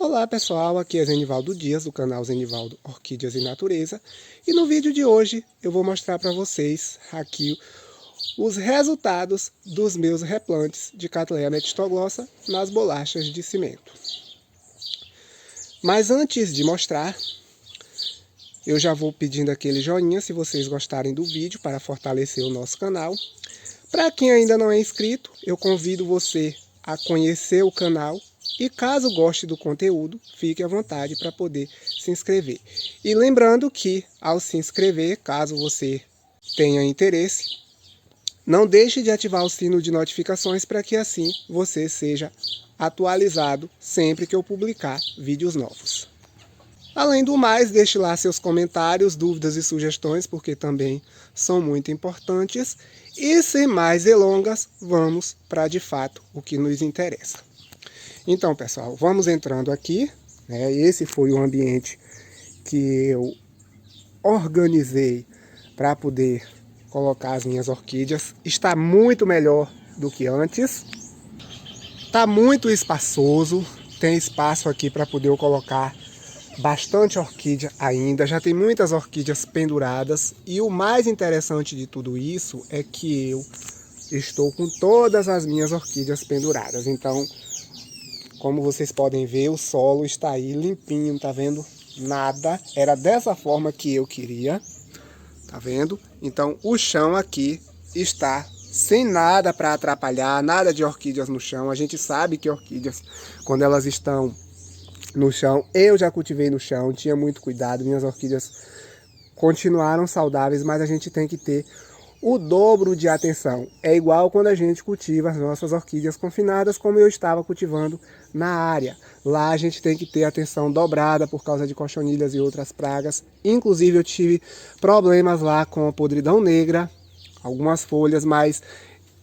Olá pessoal, aqui é Zenivaldo Dias do canal Zenivaldo Orquídeas e Natureza e no vídeo de hoje eu vou mostrar para vocês aqui os resultados dos meus replantes de Cattleya metistoglossa nas bolachas de cimento. Mas antes de mostrar, eu já vou pedindo aquele joinha se vocês gostarem do vídeo para fortalecer o nosso canal. Para quem ainda não é inscrito, eu convido você a conhecer o canal. E caso goste do conteúdo, fique à vontade para poder se inscrever. E lembrando que, ao se inscrever, caso você tenha interesse, não deixe de ativar o sino de notificações para que assim você seja atualizado sempre que eu publicar vídeos novos. Além do mais, deixe lá seus comentários, dúvidas e sugestões, porque também são muito importantes. E sem mais delongas, vamos para de fato o que nos interessa. Então, pessoal, vamos entrando aqui, né? Esse foi o ambiente que eu organizei para poder colocar as minhas orquídeas. Está muito melhor do que antes. Está muito espaçoso. Tem espaço aqui para poder eu colocar bastante orquídea ainda. Já tem muitas orquídeas penduradas. E o mais interessante de tudo isso é que eu estou com todas as minhas orquídeas penduradas. Então, como vocês podem ver, o solo está aí limpinho, tá vendo? Nada. Era dessa forma que eu queria, tá vendo? Então o chão aqui está sem nada para atrapalhar, nada de orquídeas no chão. A gente sabe que orquídeas, quando elas estão no chão, eu já cultivei no chão, tinha muito cuidado, minhas orquídeas continuaram saudáveis, mas a gente tem que ter o dobro de atenção. É igual quando a gente cultiva as nossas orquídeas confinadas, como eu estava cultivando na área. Lá a gente tem que ter atenção dobrada por causa de cochonilhas e outras pragas. Inclusive eu tive problemas lá com a podridão negra, algumas folhas, mas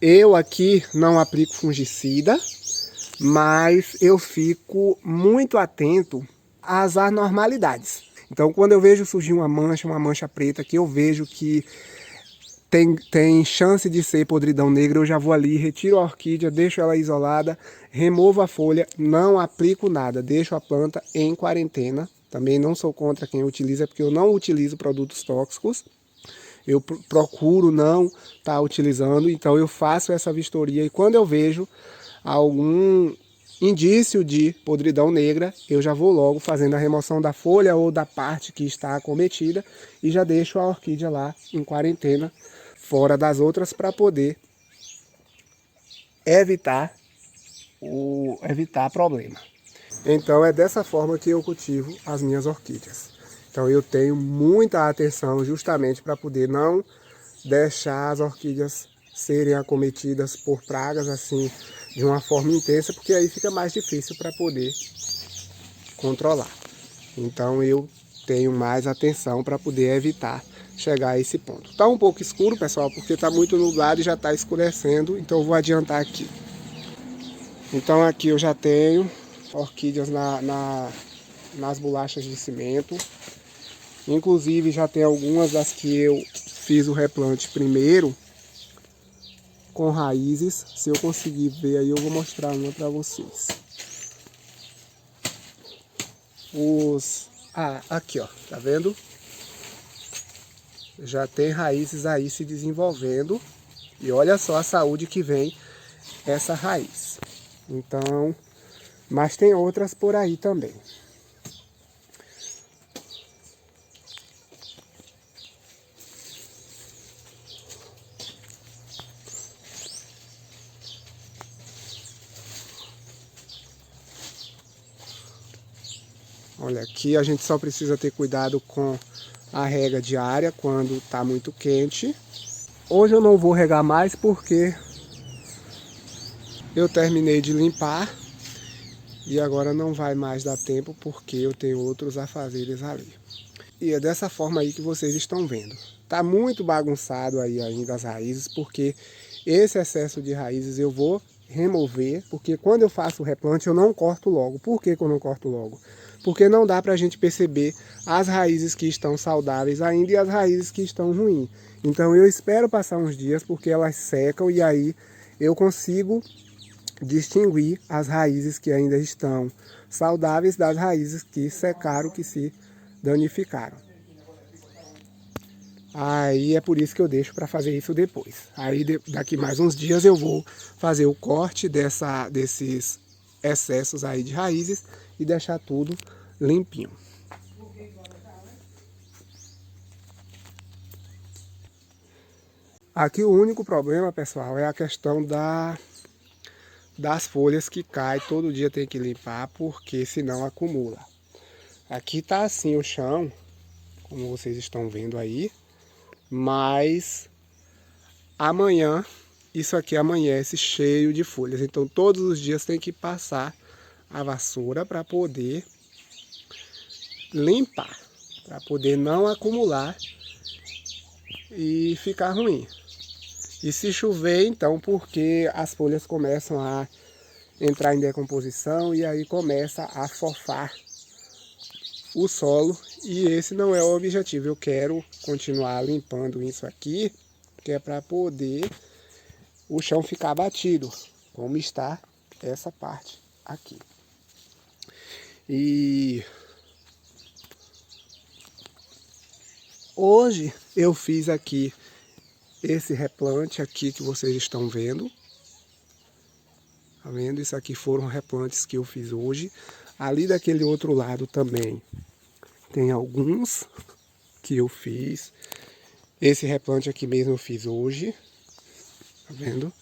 eu aqui não aplico fungicida, mas eu fico muito atento às anormalidades. Então quando eu vejo surgir uma mancha preta, que eu vejo que tem chance de ser podridão negra, eu já vou ali, retiro a orquídea, deixo ela isolada, removo a folha, não aplico nada, deixo a planta em quarentena. Também não sou contra quem utiliza, porque eu não utilizo produtos tóxicos. Eu procuro não estar utilizando, então eu faço essa vistoria e quando eu vejo algum indício de podridão negra, eu já vou logo fazendo a remoção da folha ou da parte que está acometida e já deixo a orquídea lá em quarentena, fora das outras, para poder evitar problema. Então é dessa forma que eu cultivo as minhas orquídeas. Então eu tenho muita atenção justamente para poder não deixar as orquídeas serem acometidas por pragas assim de uma forma intensa, porque aí fica mais difícil para poder controlar. Então eu tenho mais atenção para poder evitar chegar a esse ponto. Tá um pouco escuro, pessoal, porque tá muito nublado e já está escurecendo, então eu vou adiantar aqui. Então aqui eu já tenho orquídeas nas bolachas de cimento. Inclusive já tem algumas das que eu fiz o replante primeiro com raízes. Se eu conseguir ver aí, eu vou mostrar uma para vocês. Aqui ó, tá vendo? Já tem raízes aí se desenvolvendo. E olha só a saúde que vem essa raiz. Então, mas tem outras por aí também. Olha, aqui a gente só precisa ter cuidado com a rega diária quando está muito quente. Hoje eu não vou regar mais porque eu terminei de limpar e agora não vai mais dar tempo porque eu tenho outros afazeres ali. E é dessa forma aí que vocês estão vendo. Tá muito bagunçado aí ainda as raízes, porque esse excesso de raízes eu vou remover, porque quando eu faço o replante eu não corto logo. Por que eu não corto logo? Porque não dá pra gente perceber as raízes que estão saudáveis ainda e as raízes que estão ruins. Então eu espero passar uns dias porque elas secam e aí eu consigo distinguir as raízes que ainda estão saudáveis das raízes que secaram, que se danificaram. Aí é por isso que eu deixo para fazer isso depois. Aí daqui mais uns dias eu vou fazer o corte desses excessos aí de raízes e deixar tudo limpinho. Aqui o único problema, pessoal, é a questão das folhas que caem. Todo dia tem que limpar, porque senão acumula. Aqui tá assim o chão, como vocês estão vendo aí. Mas amanhã, isso aqui amanhece cheio de folhas. Então todos os dias tem que passar a vassoura para poder limpar. Para poder não acumular e ficar ruim. E se chover, então, porque as folhas começam a entrar em decomposição e aí começa a fofar o solo. E esse não é o objetivo. Eu quero continuar limpando isso aqui, que é para poder o chão ficar batido, como está essa parte aqui. E hoje eu fiz aqui esse replante aqui que vocês estão vendo. Tá vendo? Isso aqui foram replantes que eu fiz hoje. Ali daquele outro lado também tem alguns que eu fiz. Esse replante aqui mesmo eu fiz hoje. Tá vendo?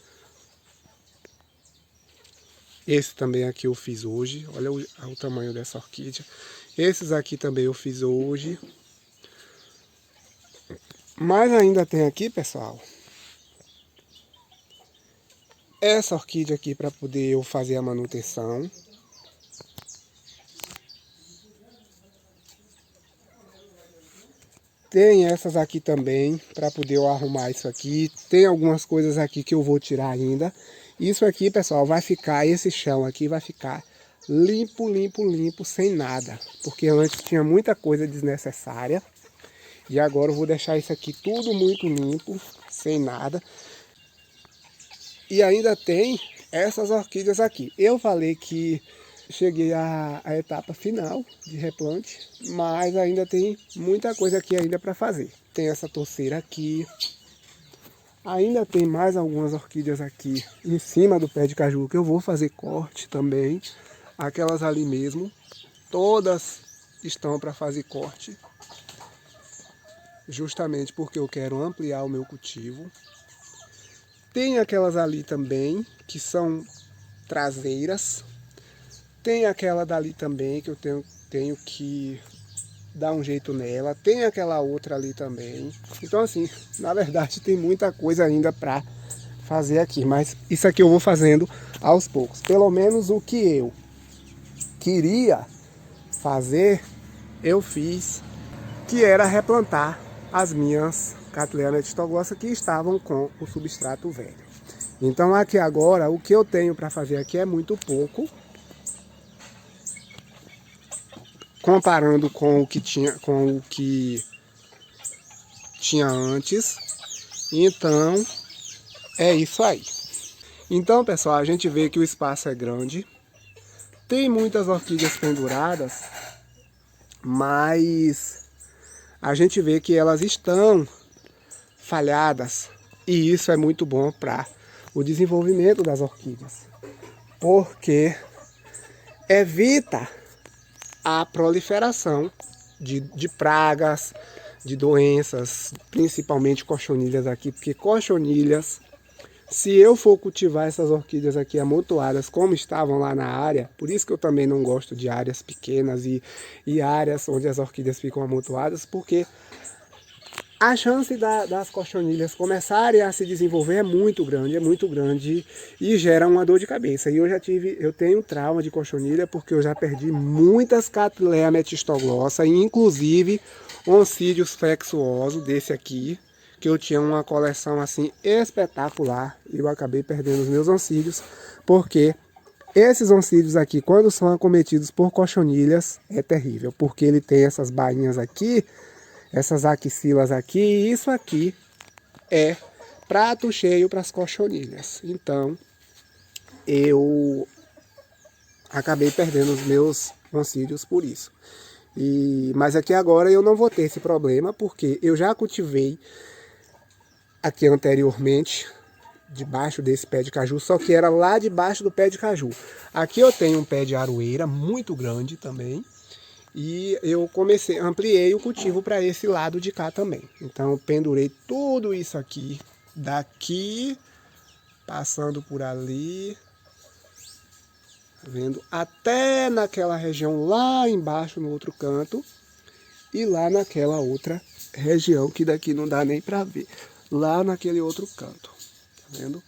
Esse também aqui eu fiz hoje. Olha o tamanho dessa orquídea. Esses aqui também eu fiz hoje. Mas ainda tem aqui, pessoal, essa orquídea aqui para poder eu fazer a manutenção. Tem essas aqui também para poder eu arrumar isso aqui. Tem algumas coisas aqui que eu vou tirar ainda. Isso aqui, pessoal, vai ficar, esse chão aqui vai ficar limpo, limpo, limpo, sem nada. Porque antes tinha muita coisa desnecessária. E agora eu vou deixar isso aqui tudo muito limpo, sem nada. E ainda tem essas orquídeas aqui. Eu falei que cheguei à etapa final de replante, mas ainda tem muita coisa aqui ainda para fazer. Tem essa torceira aqui. Ainda tem mais algumas orquídeas aqui em cima do pé de caju que eu vou fazer corte também. Aquelas ali mesmo, todas estão para fazer corte. Justamente porque eu quero ampliar o meu cultivo. Tem aquelas ali também, que são traseiras. Tem aquela dali também, que eu tenho que dar um jeito nela. Tem aquela outra ali também. Então assim, na verdade tem muita coisa ainda para fazer aqui. Mas isso aqui eu vou fazendo aos poucos. Pelo menos o que eu queria fazer, eu fiz, que era replantar as minhas Cattleya metistoglossa que estavam com o substrato velho. Então aqui agora, o que eu tenho para fazer aqui é muito pouco, comparando com o que tinha antes. Então é isso aí. Então, pessoal, a gente vê que o espaço é grande. Tem muitas orquídeas penduradas, mas a gente vê que elas estão falhadas. E isso é muito bom para o desenvolvimento das orquídeas, porque evita a proliferação de pragas, de doenças, principalmente cochonilhas aqui, porque cochonilhas, se eu for cultivar essas orquídeas aqui amontoadas como estavam lá na área, por isso que eu também não gosto de áreas pequenas e áreas onde as orquídeas ficam amontoadas, porque a chance das cochonilhas começarem a se desenvolver é muito grande e gera uma dor de cabeça. E eu tenho trauma de cochonilha porque eu já perdi muitas Cattleya metistoglossa, inclusive oncídios flexuosos desse aqui, que eu tinha uma coleção assim espetacular e eu acabei perdendo os meus oncídios, porque esses oncídios aqui, quando são acometidos por cochonilhas, é terrível, porque ele tem essas bainhas aqui, essas axilas aqui, e isso aqui é prato cheio para as cochonilhas. Então, eu acabei perdendo os meus oncídios por isso. Mas aqui agora eu não vou ter esse problema, porque eu já cultivei aqui anteriormente, debaixo desse pé de caju, só que era lá debaixo do pé de caju. Aqui eu tenho um pé de aroeira muito grande também, e eu ampliei o cultivo para esse lado de cá também. Então eu pendurei tudo isso aqui, daqui, passando por ali, vendo, até naquela região lá embaixo no outro canto, e lá naquela outra região que daqui não dá nem para ver, lá naquele outro canto, tá vendo?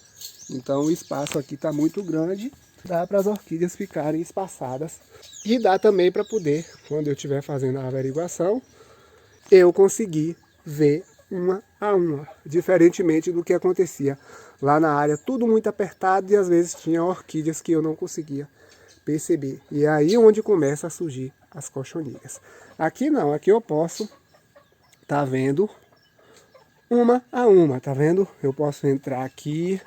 Então o espaço aqui está muito grande, dá para as orquídeas ficarem espaçadas e dá também para poder, quando eu estiver fazendo a averiguação, eu conseguir ver uma a uma, diferentemente do que acontecia lá na área, tudo muito apertado, e às vezes tinha orquídeas que eu não conseguia perceber. E é aí onde começa a surgir as cochonilhas. Aqui não, aqui eu posso tá vendo uma a uma, tá vendo? Eu posso entrar aqui.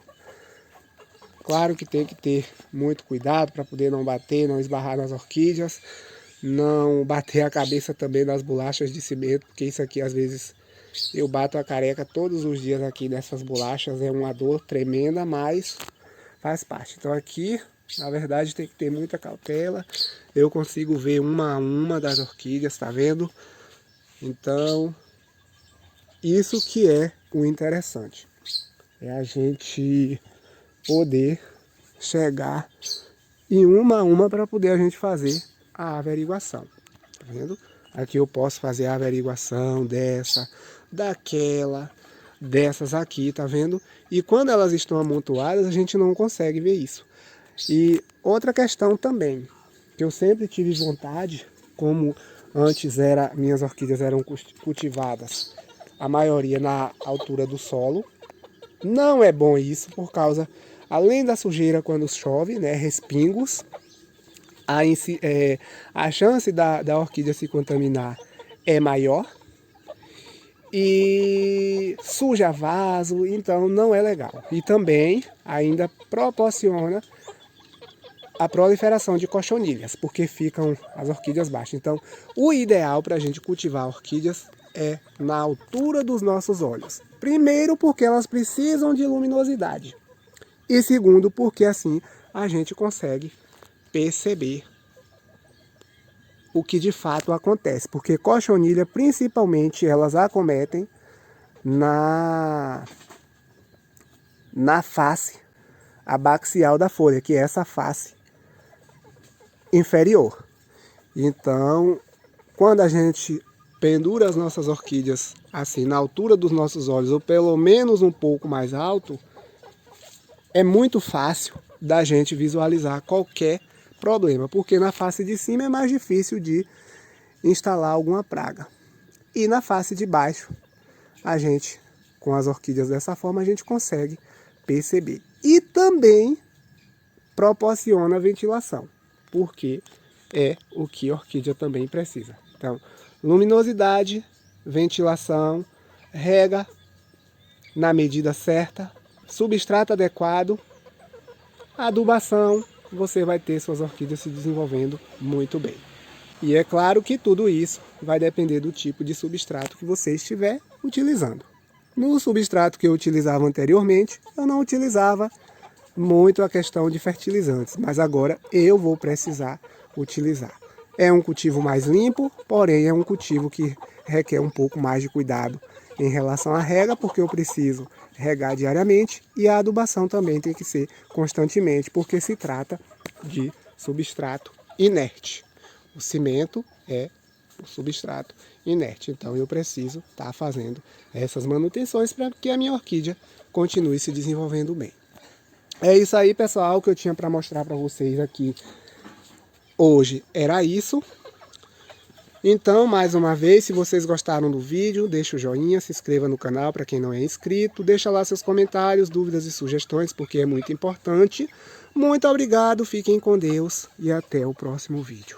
Claro que tem que ter muito cuidado para poder não bater, não esbarrar nas orquídeas, não bater a cabeça também nas bolachas de cimento, porque isso aqui às vezes eu bato a careca todos os dias aqui nessas bolachas, é uma dor tremenda, mas faz parte. Então aqui, na verdade, tem que ter muita cautela. Eu consigo ver uma a uma das orquídeas, tá vendo? Então, isso que é o interessante. É a gente poder chegar em uma a uma para poder a gente fazer a averiguação, tá vendo? Aqui eu posso fazer a averiguação dessa, daquela, dessas aqui, tá vendo? E quando elas estão amontoadas, a gente não consegue ver isso. E outra questão também, que eu sempre tive vontade, como antes minhas orquídeas eram cultivadas, a maioria na altura do solo. Não é bom isso, por causa, além da sujeira quando chove, né, respingos, a chance da orquídea se contaminar é maior, e suja vaso, então não é legal. E também ainda proporciona a proliferação de cochonilhas, porque ficam as orquídeas baixas. Então, o ideal para a gente cultivar orquídeas é na altura dos nossos olhos. Primeiro, porque elas precisam de luminosidade. E segundo, porque assim a gente consegue perceber o que de fato acontece. Porque cochonilha, principalmente, elas acometem na face abaxial da folha, que é essa face inferior. Então, quando a gente pendura as nossas orquídeas assim na altura dos nossos olhos, ou pelo menos um pouco mais alto, é muito fácil da gente visualizar qualquer problema, porque na face de cima é mais difícil de instalar alguma praga. E na face de baixo, a gente, com as orquídeas dessa forma, a gente consegue perceber. E também proporciona ventilação, porque é o que a orquídea também precisa. Então, luminosidade, ventilação, rega na medida certa, substrato adequado, adubação, você vai ter suas orquídeas se desenvolvendo muito bem. E é claro que tudo isso vai depender do tipo de substrato que você estiver utilizando. No substrato que eu utilizava anteriormente, eu não utilizava muito a questão de fertilizantes, mas agora eu vou precisar utilizar. É um cultivo mais limpo, porém é um cultivo que requer um pouco mais de cuidado em relação à rega, porque eu preciso regar diariamente, e a adubação também tem que ser constantemente, porque se trata de substrato inerte. O cimento é o substrato inerte, então eu preciso estar fazendo essas manutenções para que a minha orquídea continue se desenvolvendo bem. É isso aí, pessoal, que eu tinha para mostrar para vocês aqui hoje. Era isso. Então, mais uma vez, se vocês gostaram do vídeo, deixa o joinha, se inscreva no canal para quem não é inscrito, deixa lá seus comentários, dúvidas e sugestões, porque é muito importante. Muito obrigado, fiquem com Deus e até o próximo vídeo.